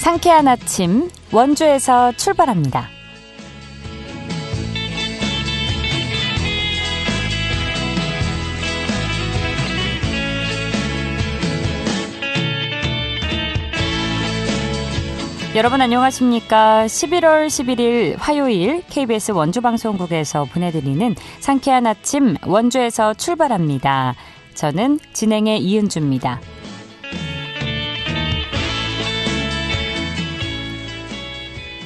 상쾌한 아침 원주에서 출발합니다. 여러분 안녕하십니까? 11월 11일 화요일 KBS 원주방송국에서 보내드리는 상쾌한 아침 원주에서 출발합니다. 저는 진행의 이은주입니다.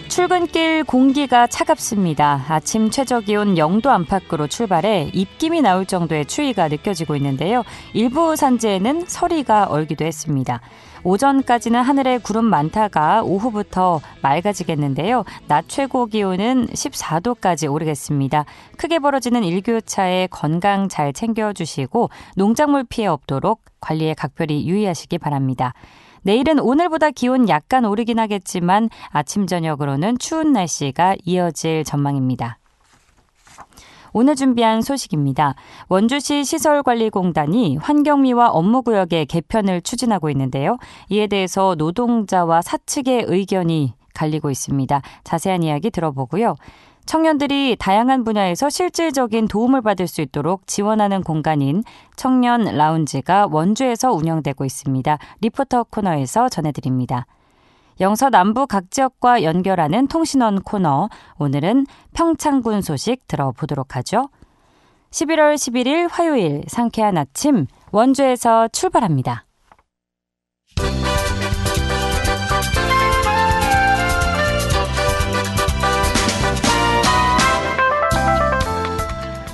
출근길 공기가 차갑습니다. 아침 최저기온 0도 안팎으로 출발해 입김이 나올 정도의 추위가 느껴지고 있는데요. 일부 산지에는 서리가 얼기도 했습니다. 오전까지는 하늘에 구름 많다가 오후부터 맑아지겠는데요. 낮 최고 기온은 14도까지 오르겠습니다. 크게 벌어지는 일교차에 건강 잘 챙겨주시고 농작물 피해 없도록 관리에 각별히 유의하시기 바랍니다. 내일은 오늘보다 기온 약간 오르긴 하겠지만 아침 저녁으로는 추운 날씨가 이어질 전망입니다. 오늘 준비한 소식입니다. 원주시 시설관리공단이 환경미화 업무구역의 개편을 추진하고 있는데요. 이에 대해서 노동자와 사측의 의견이 갈리고 있습니다. 자세한 이야기 들어보고요. 청년들이 다양한 분야에서 실질적인 도움을 받을 수 있도록 지원하는 공간인 청년 라운지가 원주에서 운영되고 있습니다. 리포터 코너에서 전해드립니다. 영서 남부 각 지역과 연결하는 통신원 코너, 오늘은 평창군 소식 들어보도록 하죠. 11월 11일 화요일 상쾌한 아침 원주에서 출발합니다.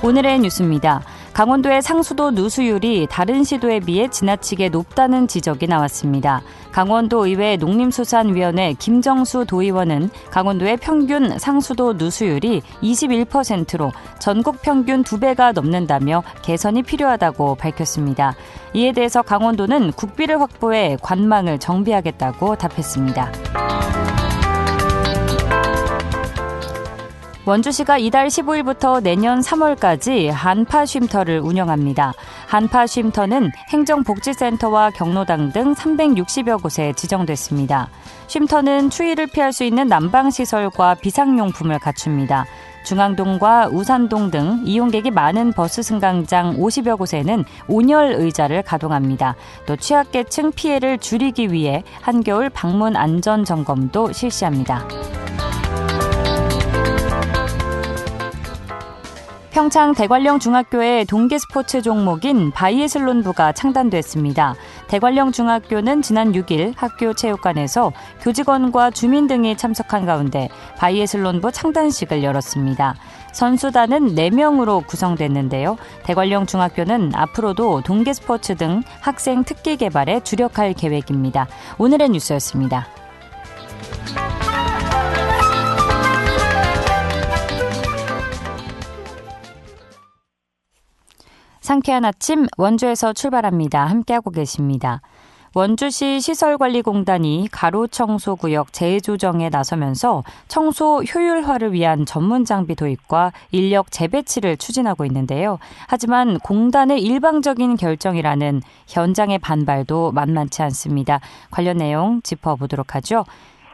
오늘의 뉴스입니다. 강원도의 상수도 누수율이 다른 시도에 비해 지나치게 높다는 지적이 나왔습니다. 강원도 의회 농림수산위원회 김정수 도의원은 강원도의 평균 상수도 누수율이 21%로 전국 평균 2배가 넘는다며 개선이 필요하다고 밝혔습니다. 이에 대해서 강원도는 국비를 확보해 관망을 정비하겠다고 답했습니다. 원주시가 이달 15일부터 내년 3월까지 한파 쉼터를 운영합니다. 한파 쉼터는 행정복지센터와 경로당 등 360여 곳에 지정됐습니다. 쉼터는 추위를 피할 수 있는 난방시설과 비상용품을 갖춥니다. 중앙동과 우산동 등 이용객이 많은 버스 승강장 50여 곳에는 온열 의자를 가동합니다. 또 취약계층 피해를 줄이기 위해 한겨울 방문 안전 점검도 실시합니다. 평창 대관령 중학교의 동계 스포츠 종목인 바이애슬론부가 창단됐습니다. 대관령 중학교는 지난 6일 학교 체육관에서 교직원과 주민 등이 참석한 가운데 바이애슬론부 창단식을 열었습니다. 선수단은 4명으로 구성됐는데요. 대관령 중학교는 앞으로도 동계 스포츠 등 학생 특기 개발에 주력할 계획입니다. 오늘의 뉴스였습니다. 상쾌한 아침 원주에서 출발합니다. 함께하고 계십니다. 원주시 시설관리공단이 가로청소구역 재조정에 나서면서 청소 효율화를 위한 전문 장비 도입과 인력 재배치를 추진하고 있는데요. 하지만 공단의 일방적인 결정이라는 현장의 반발도 만만치 않습니다. 관련 내용 짚어보도록 하죠.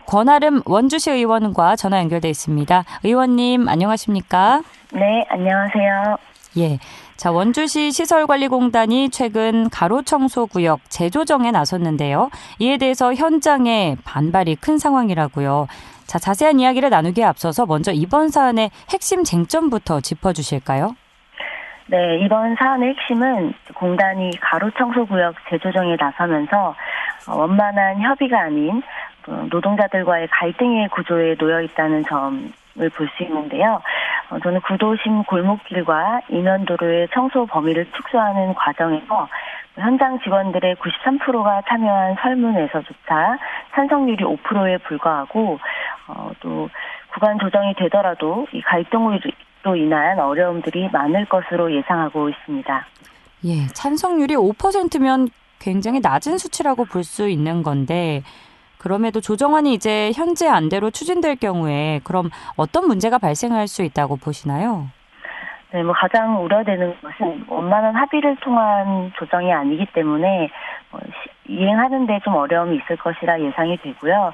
권아름 원주시 의원과 전화 연결돼 있습니다. 의원님 안녕하십니까? 네, 안녕하세요. 예. 자, 원주시 시설관리공단이 최근 가로청소구역 재조정에 나섰는데요. 이에 대해서 현장에 반발이 큰 상황이라고요. 자, 자세한 이야기를 나누기에 앞서서 먼저 이번 사안의 핵심 쟁점부터 짚어주실까요? 네, 이번 사안의 핵심은 공단이 가로청소구역 재조정에 나서면서 원만한 협의가 아닌 노동자들과의 갈등의 구조에 놓여 있다는 점을 볼 수 있는데요. 저는 구도심 골목길과 인원도로의 청소 범위를 축소하는 과정에서 현장 직원들의 93%가 참여한 설문에서조차 찬성률이 5%에 불과하고 또 구간 조정이 되더라도 이 갈등으로 인한 어려움들이 많을 것으로 예상하고 있습니다. 예, 찬성률이 5%면 굉장히 낮은 수치라고 볼 수 있는 건데 그럼에도 조정안이 이제 현재 안대로 추진될 경우에 그럼 어떤 문제가 발생할 수 있다고 보시나요? 네, 가장 우려되는 것은 원만한 합의를 통한 조정이 아니기 때문에 이행하는 데 좀 어려움이 있을 것이라 예상이 되고요.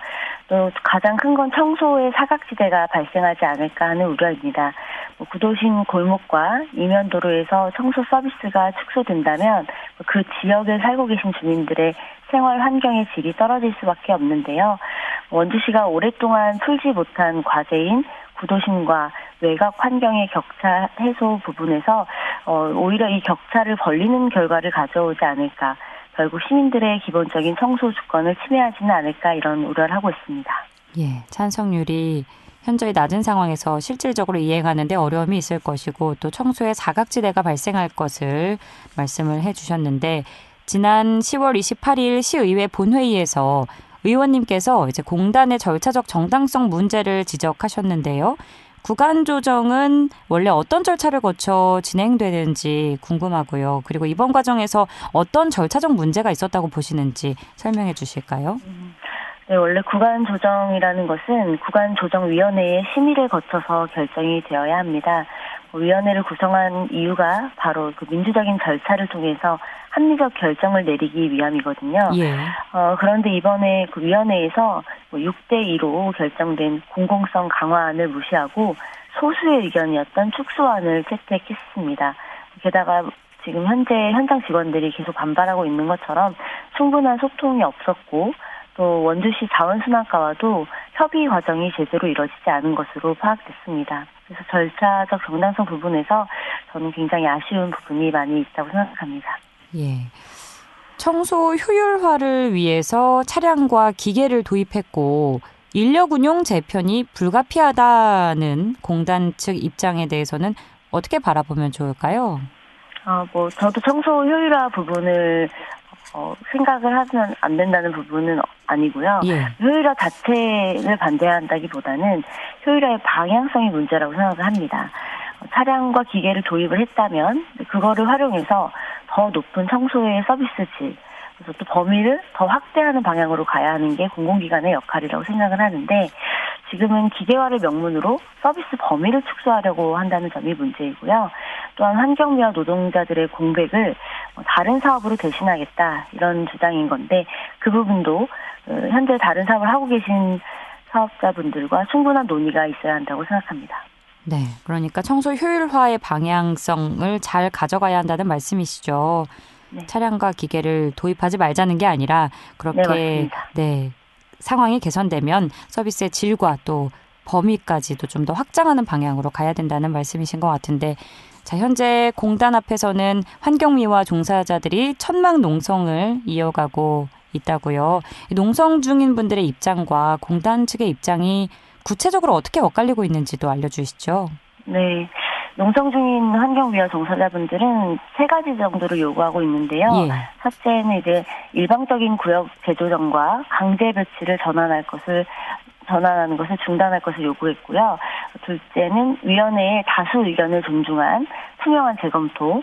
또 가장 큰 건 청소의 사각지대가 발생하지 않을까 하는 우려입니다. 구도심 골목과 이면도로에서 청소 서비스가 축소된다면 그 지역에 살고 계신 주민들의 생활 환경의 질이 떨어질 수밖에 없는데요. 원주시가 오랫동안 풀지 못한 과제인 구도심과 외곽 환경의 격차 해소 부분에서 오히려 이 격차를 벌리는 결과를 가져오지 않을까, 결국 시민들의 기본적인 청소 주권을 침해하지는 않을까, 이런 우려를 하고 있습니다. 예, 찬성률이 현저히 낮은 상황에서 실질적으로 이행하는데 어려움이 있을 것이고 또 청소에 사각지대가 발생할 것을 말씀을 해주셨는데, 지난 10월 28일 시의회 본회의에서 의원님께서 이제 공단의 절차적 정당성 문제를 지적하셨는데요. 구간 조정은 원래 어떤 절차를 거쳐 진행되는지 궁금하고요. 그리고 이번 과정에서 어떤 절차적 문제가 있었다고 보시는지 설명해 주실까요? 네, 원래 구간 조정이라는 것은 구간조정위원회의 심의를 거쳐서 결정이 되어야 합니다. 위원회를 구성한 이유가 바로 그 민주적인 절차를 통해서 합리적 결정을 내리기 위함이거든요. 예. 그런데 이번에 그 위원회에서 6대2로 결정된 공공성 강화안을 무시하고 소수의 의견이었던 축소안을 채택했습니다. 게다가 지금 현재 현장 직원들이 계속 반발하고 있는 것처럼 충분한 소통이 없었고, 또 원주시 자원순환과와도 협의 과정이 제대로 이뤄지지 않은 것으로 파악됐습니다. 그래서 절차적 정당성 부분에서 저는 굉장히 아쉬운 부분이 많이 있다고 생각합니다. 예. 청소 효율화를 위해서 차량과 기계를 도입했고 인력 운용 재편이 불가피하다는 공단 측 입장에 대해서는 어떻게 바라보면 좋을까요? 저도 청소 효율화 부분을 생각을 하면 안 된다는 부분은 아니고요. 예. 효율화 자체를 반대한다기보다는 효율화의 방향성이 문제라고 생각을 합니다. 차량과 기계를 도입을 했다면 그거를 활용해서 더 높은 청소의 서비스 질, 그래서 또 범위를 더 확대하는 방향으로 가야 하는 게 공공기관의 역할이라고 생각을 하는데, 지금은 기계화를 명분으로 서비스 범위를 축소하려고 한다는 점이 문제이고요. 또한 환경미화 노동자들의 공백을 다른 사업으로 대신하겠다, 이런 주장인 건데, 그 부분도 현재 다른 사업을 하고 계신 사업자분들과 충분한 논의가 있어야 한다고 생각합니다. 네, 그러니까 청소 효율화의 방향성을 잘 가져가야 한다는 말씀이시죠. 네. 차량과 기계를 도입하지 말자는 게 아니라 그렇게 맞습니다. 네, 상황이 개선되면 서비스의 질과 또 범위까지도 좀 더 확장하는 방향으로 가야 된다는 말씀이신 것 같은데, 자, 현재 공단 앞에서는 환경미화 종사자들이 천막 농성을 이어가고 있다고요. 농성 중인 분들의 입장과 공단 측의 입장이 구체적으로 어떻게 엇갈리고 있는지도 알려주시죠. 네. 농성 중인 환경미화 종사자분들은 3가지 정도를 요구하고 있는데요. 예. 첫째는 이제 일방적인 구역 재조정과 강제 배치를 전환하는 것을 중단할 것을 요구했고요. 둘째는 위원회의 다수 의견을 존중한 투명한 재검토,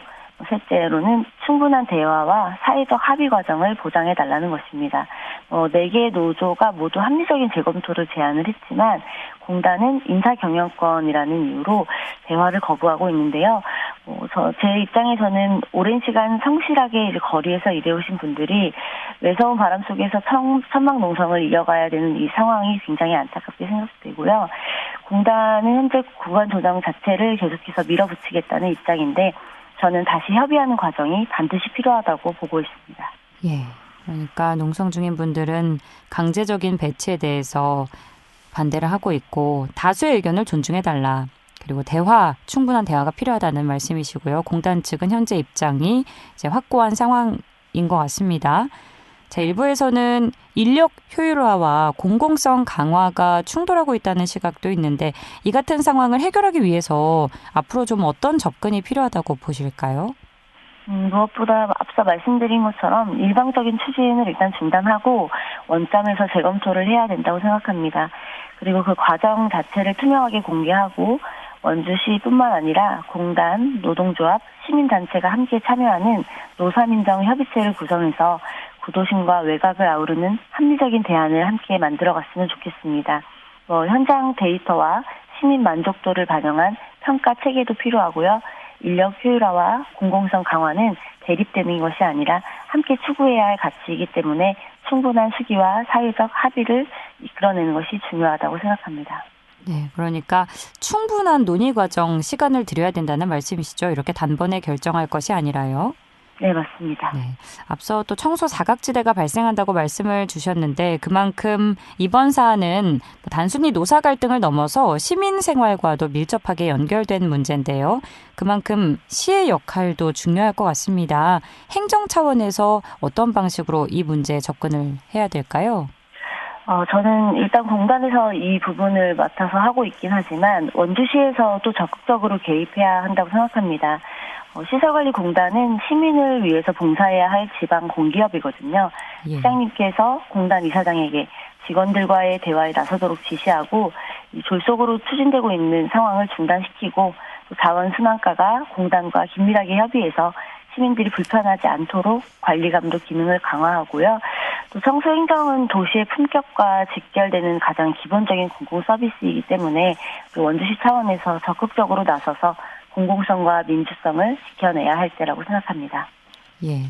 셋째로는 충분한 대화와 사회적 합의 과정을 보장해달라는 것입니다. 4개의 노조가 모두 합리적인 재검토를 제안을 했지만 공단은 인사경영권이라는 이유로 대화를 거부하고 있는데요. 제 입장에서는 오랜 시간 성실하게 이제 거리에서 일해오신 분들이 매서운 바람 속에서 천막 농성을 이어가야 되는 이 상황이 굉장히 안타깝게 생각되고요. 공단은 현재 구간 조정 자체를 계속해서 밀어붙이겠다는 입장인데, 저는 다시 협의하는 과정이 반드시 필요하다고 보고 있습니다. 예, 그러니까 농성 중인 분들은 강제적인 배치에 대해서 반대를 하고 있고 다수의 의견을 존중해달라. 그리고 충분한 대화가 필요하다는 말씀이시고요. 공단 측은 현재 입장이 이제 확고한 상황인 것 같습니다. 자, 일부에서는 인력 효율화와 공공성 강화가 충돌하고 있다는 시각도 있는데, 이 같은 상황을 해결하기 위해서 앞으로 좀 어떤 접근이 필요하다고 보실까요? 무엇보다 앞서 말씀드린 것처럼 일방적인 추진을 일단 중단하고 원점에서 재검토를 해야 된다고 생각합니다. 그리고 그 과정 자체를 투명하게 공개하고 원주시뿐만 아니라 공단, 노동조합, 시민단체가 함께 참여하는 노사민정 협의체를 구성해서 구도심과 외곽을 아우르는 합리적인 대안을 함께 만들어갔으면 좋겠습니다. 현장 데이터와 시민 만족도를 반영한 평가 체계도 필요하고요. 인력 효율화와 공공성 강화는 대립되는 것이 아니라 함께 추구해야 할 가치이기 때문에 충분한 수기와 사회적 합의를 이끌어내는 것이 중요하다고 생각합니다. 네, 그러니까 충분한 논의 과정 시간을 들여야 된다는 말씀이시죠? 이렇게 단번에 결정할 것이 아니라요. 네, 맞습니다. 네, 앞서 또 청소 사각지대가 발생한다고 말씀을 주셨는데 그만큼 이번 사안은 단순히 노사 갈등을 넘어서 시민 생활과도 밀접하게 연결된 문제인데요. 그만큼 시의 역할도 중요할 것 같습니다. 행정 차원에서 어떤 방식으로 이 문제에 접근을 해야 될까요? 저는 일단 공단에서 이 부분을 맡아서 하고 있긴 하지만 원주시에서 또 적극적으로 개입해야 한다고 생각합니다. 시설관리공단은 시민을 위해서 봉사해야 할 지방 공기업이거든요. 예. 시장님께서 공단 이사장에게 직원들과의 대화에 나서도록 지시하고 졸속으로 추진되고 있는 상황을 중단시키고 또 자원순환과가 공단과 긴밀하게 협의해서 시민들이 불편하지 않도록 관리감독 기능을 강화하고요. 또 청소행정은 도시의 품격과 직결되는 가장 기본적인 공공 서비스이기 때문에 원주시 차원에서 적극적으로 나서서 공공성과 민주성을 지켜내야 할 때라고 생각합니다. 예.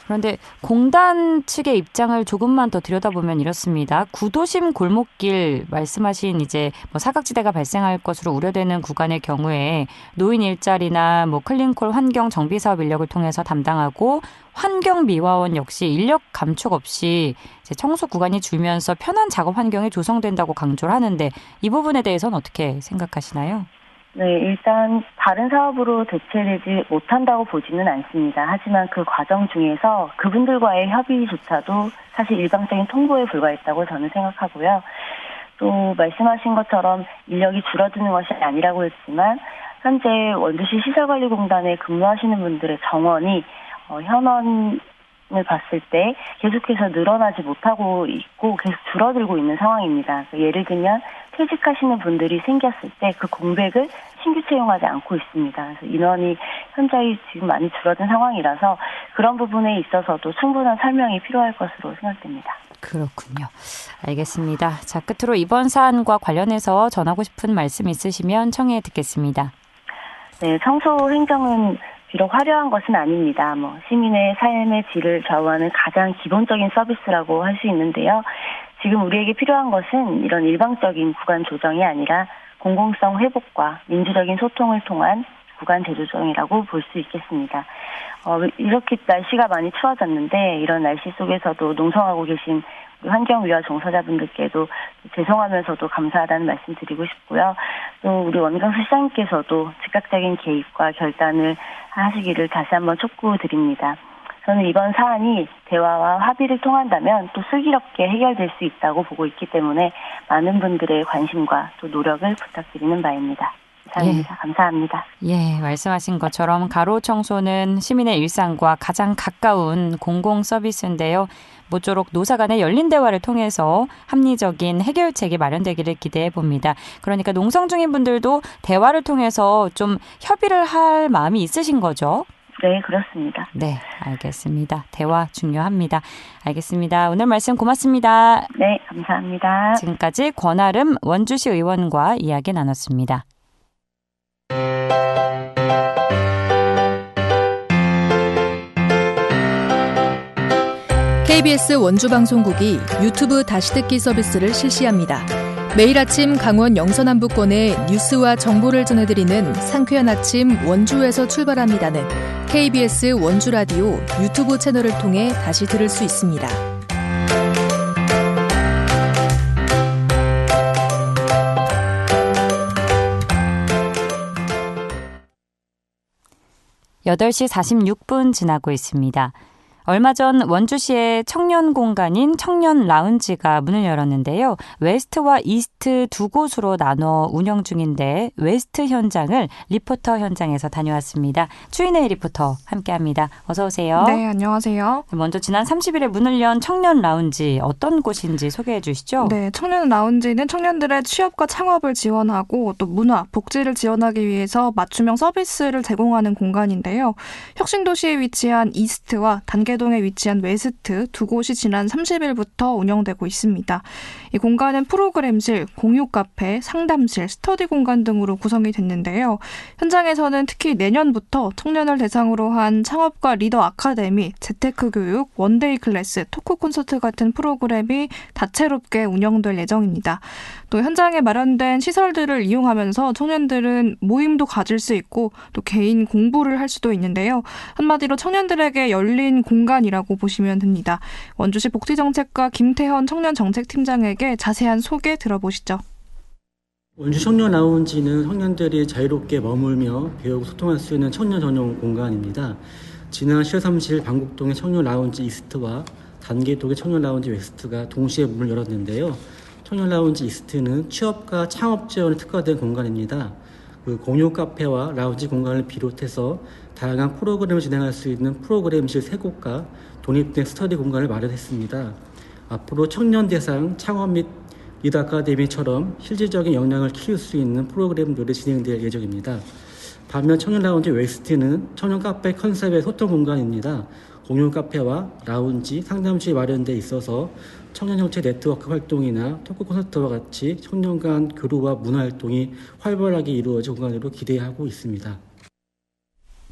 그런데 공단 측의 입장을 조금만 더 들여다보면 이렇습니다. 구도심 골목길 말씀하신 이제 사각지대가 발생할 것으로 우려되는 구간의 경우에 노인 일자리나 클린콜 환경 정비 사업 인력을 통해서 담당하고 환경미화원 역시 인력 감축 없이 이제 청소 구간이 줄면서 편한 작업 환경이 조성된다고 강조를 하는데 이 부분에 대해서는 어떻게 생각하시나요? 네, 일단 다른 사업으로 대체되지 못한다고 보지는 않습니다. 하지만 그 과정 중에서 그분들과의 협의조차도 사실 일방적인 통보에 불과했다고 저는 생각하고요. 또 말씀하신 것처럼 인력이 줄어드는 것이 아니라고 했지만 현재 원주시 시설관리공단에 근무하시는 분들의 정원이 현원을 봤을 때 계속해서 늘어나지 못하고 있고 계속 줄어들고 있는 상황입니다. 예를 들면 퇴직하시는 분들이 생겼을 때 그 공백을 신규 채용하지 않고 있습니다. 그래서 인원이 현저히 지금 많이 줄어든 상황이라서 그런 부분에 있어서도 충분한 설명이 필요할 것으로 생각됩니다. 그렇군요. 알겠습니다. 자, 끝으로 이번 사안과 관련해서 전하고 싶은 말씀 있으시면 청해 듣겠습니다. 네, 청소 행정은 비록 화려한 것은 아닙니다. 시민의 삶의 질을 좌우하는 가장 기본적인 서비스라고 할 수 있는데요. 지금 우리에게 필요한 것은 이런 일방적인 구간 조정이 아니라 공공성 회복과 민주적인 소통을 통한 구간 재조정이라고 볼 수 있겠습니다. 이렇게 날씨가 많이 추워졌는데 이런 날씨 속에서도 농성하고 계신 환경위화 종사자분들께도 죄송하면서도 감사하다는 말씀 드리고 싶고요. 또 우리 원광수 시장님께서도 즉각적인 개입과 결단을 하시기를 다시 한번 촉구드립니다. 저는 이번 사안이 대화와 합의를 통한다면 또 슬기롭게 해결될 수 있다고 보고 있기 때문에 많은 분들의 관심과 또 노력을 부탁드리는 바입니다. 이상입니다. 예. 감사합니다. 예, 말씀하신 것처럼 가로 청소는 시민의 일상과 가장 가까운 공공 서비스인데요. 모쪼록 노사 간의 열린 대화를 통해서 합리적인 해결책이 마련되기를 기대해 봅니다. 그러니까 농성 중인 분들도 대화를 통해서 좀 협의를 할 마음이 있으신 거죠? 네, 그렇습니다. 네, 알겠습니다. 대화 중요합니다. 알겠습니다. 오늘 말씀 고맙습니다. 네, 감사합니다. 지금까지 권아름 원주시 의원과 이야기 나눴습니다. KBS 원주방송국이 유튜브 다시 듣기 서비스를 실시합니다. 매일 아침 강원 영서남부권의 뉴스와 정보를 전해드리는 상쾌한 아침 원주에서 출발합니다는 KBS 원주라디오 유튜브 채널을 통해 다시 들을 수 있습니다. (8시 46분) 지나고 있습니다. 얼마 전 원주시의 청년 공간인 청년 라운지가 문을 열었는데요. 웨스트와 이스트 두 곳으로 나눠 운영 중인데 웨스트 현장을 리포터 현장에서 다녀왔습니다. 추인혜 리포터 함께합니다. 어서 오세요. 네, 안녕하세요. 먼저 지난 30일에 문을 연 청년 라운지 어떤 곳인지 소개해 주시죠. 네, 청년 라운지는 청년들의 취업과 창업을 지원하고 또 문화, 복지를 지원하기 위해서 맞춤형 서비스를 제공하는 공간인데요. 혁신도시에 위치한 이스트와 단계 방배동에 위치한 웨스트 두 곳이 지난 30일부터 운영되고 있습니다. 이 공간은 프로그램실, 공유 카페, 상담실, 스터디 공간 등으로 구성이 됐는데요. 현장에서는 특히 내년부터 청년을 대상으로 한 창업과 리더 아카데미, 재테크 교육, 원데이 클래스, 토크 콘서트 같은 프로그램이 다채롭게 운영될 예정입니다. 또 현장에 마련된 시설들을 이용하면서 청년들은 모임도 가질 수 있고 또 개인 공부를 할 수도 있는데요. 한마디로 청년들에게 열린 공간이라고 보시면 됩니다. 원주시 복지정책과 김태현 청년정책팀장에게 자세한 소개 들어보시죠. 원주 청년 라운지는 청년들이 자유롭게 머물며 배우고 소통할 수 있는 청년 전용 공간입니다. 지난 10월 30일 방곡동의 청년 라운지 이스트와 단계동의 청년 라운지 웨스트가 동시에 문을 열었는데요. 청년 라운지 이스트는 취업과 창업 지원에 특화된 공간입니다. 공유 카페와 라운지 공간을 비롯해서 다양한 프로그램을 진행할 수 있는 프로그램실 3곳과 독립된 스터디 공간을 마련했습니다. 앞으로 청년 대상 창업 및 리더 아카데미처럼 실질적인 역량을 키울 수 있는 프로그램들이 진행될 예정입니다. 반면 청년 라운지 웨스트는 청년 카페 컨셉의 소통 공간입니다. 공유 카페와 라운지, 상담실이 마련돼 있어서 청년 정책 네트워크 활동이나 토크 콘서트와 같이 청년 간 교류와 문화 활동이 활발하게 이루어질 공간으로 기대하고 있습니다.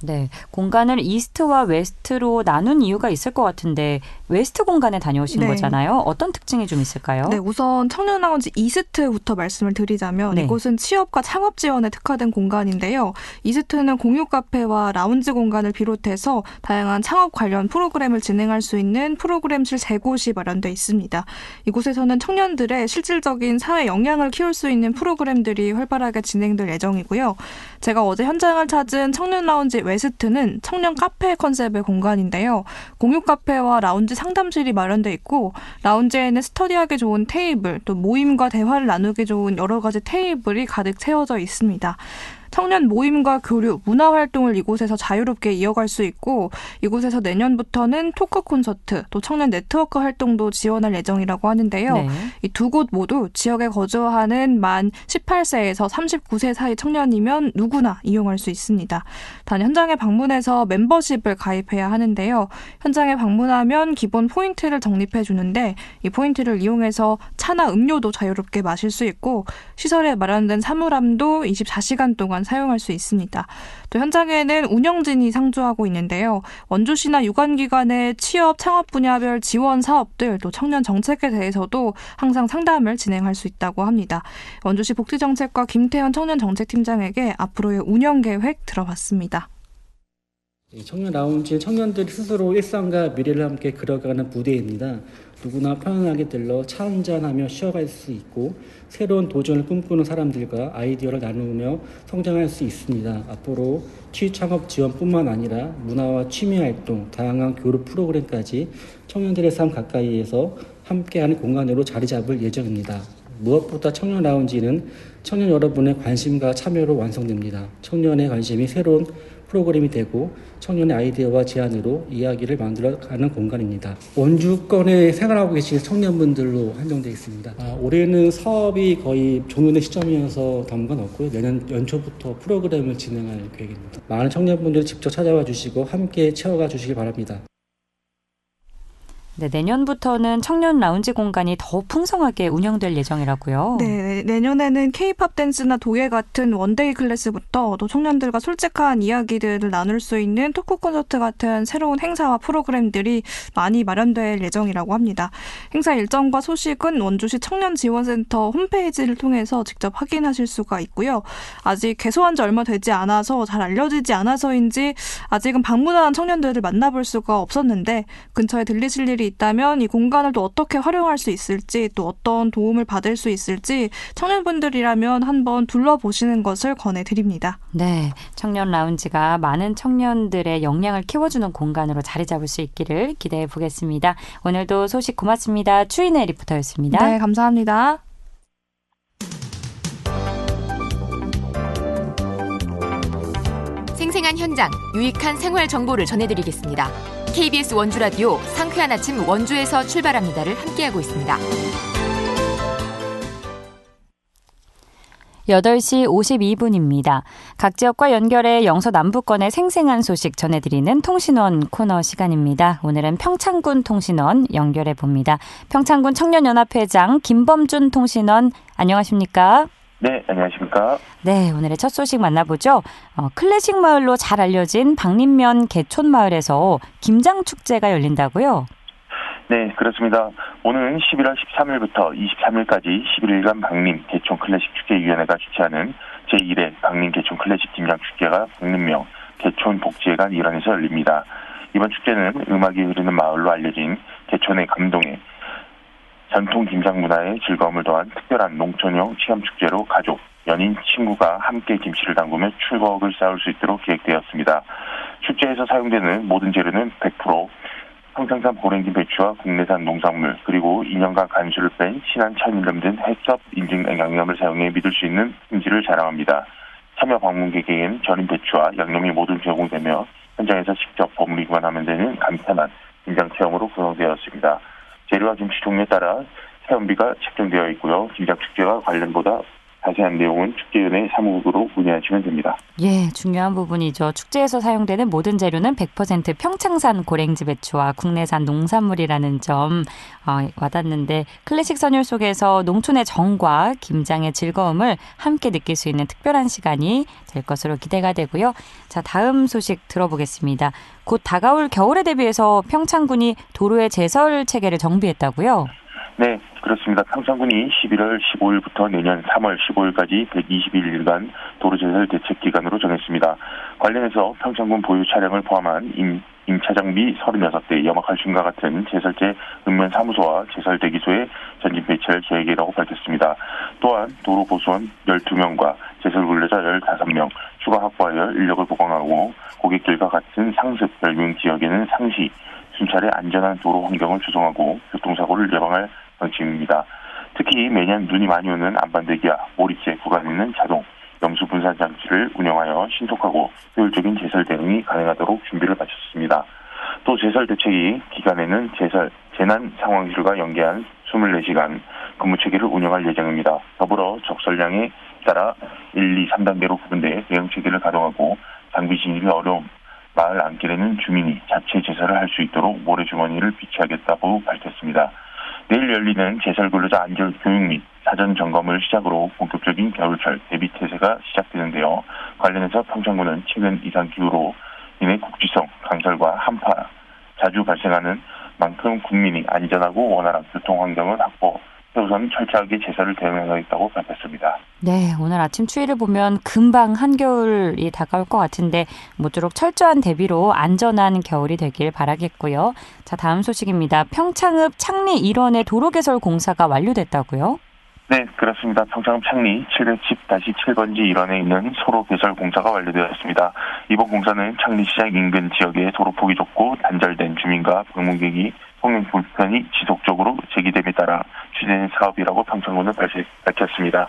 네, 공간을 이스트와 웨스트로 나눈 이유가 있을 것 같은데 웨스트 공간에 다녀오신 네. 거잖아요. 어떤 특징이 좀 있을까요? 네, 우선 청년 라운지 이스트부터 말씀을 드리자면 이곳은 취업과 창업 지원에 특화된 공간인데요. 이스트는 공유 카페와 라운지 공간을 비롯해서 다양한 창업 관련 프로그램을 진행할 수 있는 프로그램실 3곳이 마련돼 있습니다. 이곳에서는 청년들의 실질적인 사회 역량을 키울 수 있는 프로그램들이 활발하게 진행될 예정이고요. 제가 어제 현장을 찾은 청년 라운지 웨스트는 청년 카페 컨셉의 공간인데요. 공유 카페와 라운지 상담실이 마련돼 있고 라운지에는 스터디하기 좋은 테이블, 또 모임과 대화를 나누기 좋은 여러 가지 테이블이 가득 채워져 있습니다. 청년 모임과 교류, 문화활동을 이곳에서 자유롭게 이어갈 수 있고 이곳에서 내년부터는 토크 콘서트, 또 청년 네트워크 활동도 지원할 예정이라고 하는데요. 네. 이 두 곳 모두 지역에 거주하는 만 18세에서 39세 사이 청년이면 누구나 이용할 수 있습니다. 단 현장에 방문해서 멤버십을 가입해야 하는데요. 현장에 방문하면 기본 포인트를 적립해 주는데 이 포인트를 이용해서 차나 음료도 자유롭게 마실 수 있고 시설에 마련된 사물함도 24시간 동안 사용할 수 있습니다. 또 현장에는 운영진이 상주하고 있는데요. 원주시나 유관기관의 취업, 창업 분야별 지원 사업들, 또 청년 정책에 대해서도 항상 상담을 진행할 수 있다고 합니다. 원주시 복지정책과 김태현 청년정책팀장에게 앞으로의 운영 계획 들어봤습니다. 청년 라운지는 청년들이 스스로 일상과 미래를 함께 그려가는 무대입니다. 누구나 편안하게 들러 차 한잔하며 쉬어갈 수 있고 새로운 도전을 꿈꾸는 사람들과 아이디어를 나누며 성장할 수 있습니다. 앞으로 취창업 지원뿐만 아니라 문화와 취미활동, 다양한 교류 프로그램까지 청년들의 삶 가까이에서 함께하는 공간으로 자리 잡을 예정입니다. 무엇보다 청년 라운지는 청년 여러분의 관심과 참여로 완성됩니다. 청년의 관심이 새로운 프로그램이 되고 청년의 아이디어와 제안으로 이야기를 만들어가는 공간입니다. 원주권에 생활하고 계신 청년분들로 한정되어 있습니다. 올해는 사업이 거의 종료된 시점이어서 당분간 없고요. 내년 연초부터 프로그램을 진행할 계획입니다. 많은 청년분들이 직접 찾아와 주시고 함께 채워가 주시기 바랍니다. 네, 내년부터는 청년 라운지 공간이 더 풍성하게 운영될 예정이라고요. 네, 내년에는 K-팝 댄스나 도예 같은 원데이 클래스부터 또 청년들과 솔직한 이야기들을 나눌 수 있는 토크 콘서트 같은 새로운 행사와 프로그램들이 많이 마련될 예정이라고 합니다. 행사 일정과 소식은 원주시 청년지원센터 홈페이지를 통해서 직접 확인하실 수가 있고요. 아직 개소한 지 얼마 되지 않아서 잘 알려지지 않아서인지 아직은 방문한 청년들을 만나볼 수가 없었는데 근처에 들리실 일이 있다면 이 공간을 또 어떻게 활용할 수 있을지 또 어떤 도움을 받을 수 있을지 청년분들이라면 한번 둘러보시는 것을 권해드립니다. 네, 청년 라운지가 많은 청년들의 역량을 키워주는 공간으로 자리 잡을 수 있기를 기대해 보겠습니다. 오늘도 소식 고맙습니다. 추인혜 리포터였습니다. 네, 감사합니다. 생생한 현장, 유익한 생활 정보를 전해드리겠습니다. KBS 원주라디오 상쾌한 아침 원주에서 출발합니다를 함께하고 있습니다. 8시 52분입니다. 각 지역과 연결해 영서 남부권의 생생한 소식 전해드리는 통신원 코너 시간입니다. 오늘은 평창군 통신원 연결해 봅니다. 평창군 청년연합회장 김범준 통신원, 안녕하십니까? 네, 안녕하십니까? 네, 오늘의 첫 소식 만나보죠. 클래식 마을로 잘 알려진 박림면 개촌마을에서 김장축제가 열린다고요? 네, 그렇습니다. 오는 11월 13일부터 23일까지 11일간 박림 개촌 클래식 축제위원회가 주최하는 제1회 박림 개촌 클래식 김장축제가 박림면 개촌 복지회관 일원에서 열립니다. 이번 축제는 음악이 흐르는 마을로 알려진 개촌의 감동에 전통 김장 문화의 즐거움을 더한 특별한 농촌형 체험축제로 가족, 연인, 친구가 함께 김치를 담그며 추억을 쌓을 수 있도록 기획되었습니다. 축제에서 사용되는 모든 재료는 100% 평창산 고랭지 배추와 국내산 농산물, 그리고 인연과 간수를 뺀 신안 참이름 등 해썹 인증 양념을 사용해 믿을 수 있는 품질을 자랑합니다. 참여 방문객에게는 절인 배추와 양념이 모두 제공되며 현장에서 직접 버무리기만 하면 되는 간편한 김장 체험으로 구성되었습니다. 재료와 김치 종류에 따라 체험비가 책정되어 있고요. 김장축제와 관련보다 자세한 내용은 축제위원회 사무국으로 문의하시면 됩니다. 예, 중요한 부분이죠. 축제에서 사용되는 모든 재료는 100% 평창산 고랭지 배추와 국내산 농산물이라는 점 와닿는데, 클래식 선율 속에서 농촌의 정과 김장의 즐거움을 함께 느낄 수 있는 특별한 시간이 될 것으로 기대가 되고요. 자, 다음 소식 들어보겠습니다. 곧 다가올 겨울에 대비해서 평창군이 도로의 제설 체계를 정비했다고요? 네, 그렇습니다. 평창군이 11월 15일부터 내년 3월 15일까지 121일간 도로제설 대책 기간으로 정했습니다. 관련해서 평창군 보유 차량을 포함한 임차 장비 36대, 염화칼슘과 같은 제설제 읍면 사무소와 제설 대기소에 전진 배치할 계획이라고 밝혔습니다. 또한 도로 보수원 12명과 제설 근로자 15명, 추가 확보하여 인력을 보강하고 고객들과 같은 상습 별명 지역에는 상시, 순찰의 안전한 도로 환경을 조성하고 교통사고를 예방할 방침입니다. 특히 매년 눈이 많이 오는 안반대기와 몰입제 구간에는 자동 염수 분산 장치를 운영하여 신속하고 효율적인 제설 대응이 가능하도록 준비를 마쳤습니다. 또 제설 대책이 기간에는 재난 상황실과 연계한 24시간 근무 체계를 운영할 예정입니다. 더불어 적설량에 따라 1, 2, 3단계로 구분돼 대응 체계를 가동하고 장비 진입이 어려운 마을 안길에는 주민이 자체 제설을 할 수 있도록 모래주머니를 비치하겠다고 밝혔습니다. 내일 열리는 제설 근로자 안전 교육 및 사전 점검을 시작으로 본격적인 겨울철 대비 태세가 시작되는데요. 관련해서 평창군은 최근 이상 기후로 인해 국지성 강설과 한파 자주 발생하는 만큼 국민이 안전하고 원활한 교통 환경을 확보, 우선 철저하게 제설을 대응하겠다고 밝혔습니다. 네, 오늘 아침 추위를 보면 금방 한겨울이 다가올 것 같은데 모쪼록 철저한 대비로 안전한 겨울이 되길 바라겠고요. 자, 다음 소식입니다. 평창읍 창리 1원의 도로 개설 공사가 완료됐다고요? 네, 그렇습니다. 평창읍 창리 710-7번지 1원에 있는 소로 개설 공사가 완료되었습니다. 이번 공사는 창리시장 인근 지역의 도로 폭이 좁고 단절된 주민과 방문객이 통행 불편이 지속적으로 제기됨에 따라 추진된 사업이라고 평창군은 밝혔습니다.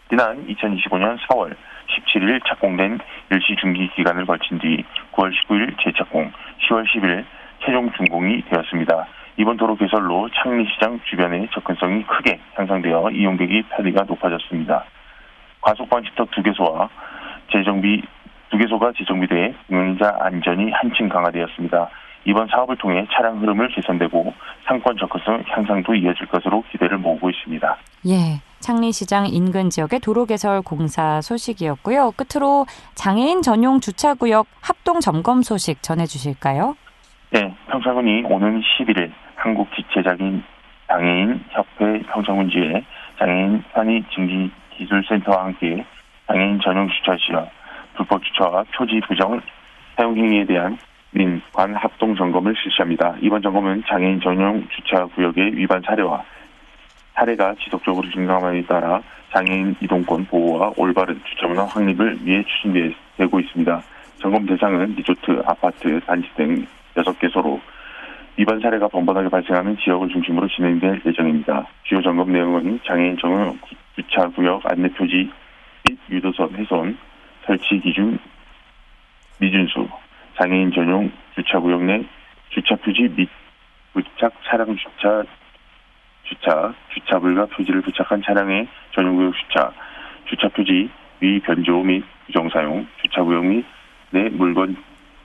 지난 2025년 4월 17일 착공된 일시 중기 기간을 거친 뒤 9월 19일 재착공, 10월 10일 최종 준공이 되었습니다. 이번 도로 개설로 창리시장 주변의 접근성이 크게 향상되어 이용객의 편의가 높아졌습니다. 과속방지턱 2개소와 두 개소가 재정비돼 운행자 안전이 한층 강화되었습니다. 이번 사업을 통해 차량 흐름을 개선되고 상권 접근성 향상도 이어질 것으로 기대를 모으고 있습니다. 예, 창리시장 인근 지역의 도로 개설 공사 소식이었고요. 끝으로 장애인 전용 주차구역 합동 점검 소식 전해주실까요? 네, 평창군이 오는 11일 한국지체장애인 협회 평창군지회 장애인 편의 증기 기술센터와 함께 장애인 전용 주차 시와 불법 주차와 표지 부정 사용 행위에 대한 민관 합동 점검을 실시합니다. 이번 점검은 장애인 전용 주차 구역의 위반 사례가 지속적으로 증가함에 따라 장애인 이동권 보호와 올바른 주차 문화 확립을 위해 추진되고 있습니다. 점검 대상은 리조트, 아파트, 단지 등 6개소로 위반 사례가 번번하게 발생하는 지역을 중심으로 진행될 예정입니다. 주요 점검 내용은 장애인 전용 주차 구역 안내 표지 및 유도선 훼손, 설치 기준 미준수, 장애인 전용 주차구역 내 주차 표지 및 부착 차량 주차 불가 표지를 부착한 차량의 전용구역 주차 표지 위 변조 및 부정사용, 주차구역 및 내 물건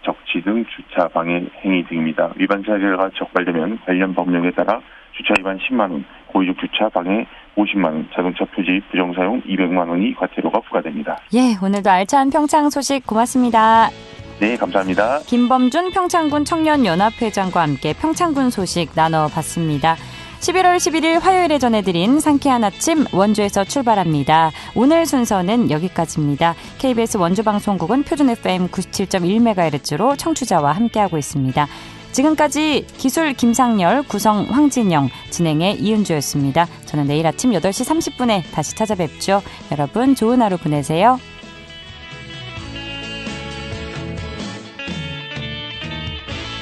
적치 등 주차 방해 행위 등입니다. 위반 사례가 적발되면 관련 법령에 따라 주차 위반 10만 원, 고의적 주차 방해 50만 원, 자동차 표지 부정사용 200만 원이 과태료가 부과됩니다. 예, 오늘도 알찬 평창 소식 고맙습니다. 네, 감사합니다. 김범준 평창군 청년연합회장과 함께 평창군 소식 나눠봤습니다. 11월 11일 화요일에 전해드린 상쾌한 아침 원주에서 출발합니다. 오늘 순서는 여기까지입니다. KBS 원주방송국은 표준 FM 97.1MHz로 청취자와 함께하고 있습니다. 지금까지 기술 김상열, 구성 황진영, 진행의 이은주였습니다. 저는 내일 아침 8시 30분에 다시 찾아뵙죠. 여러분 좋은 하루 보내세요.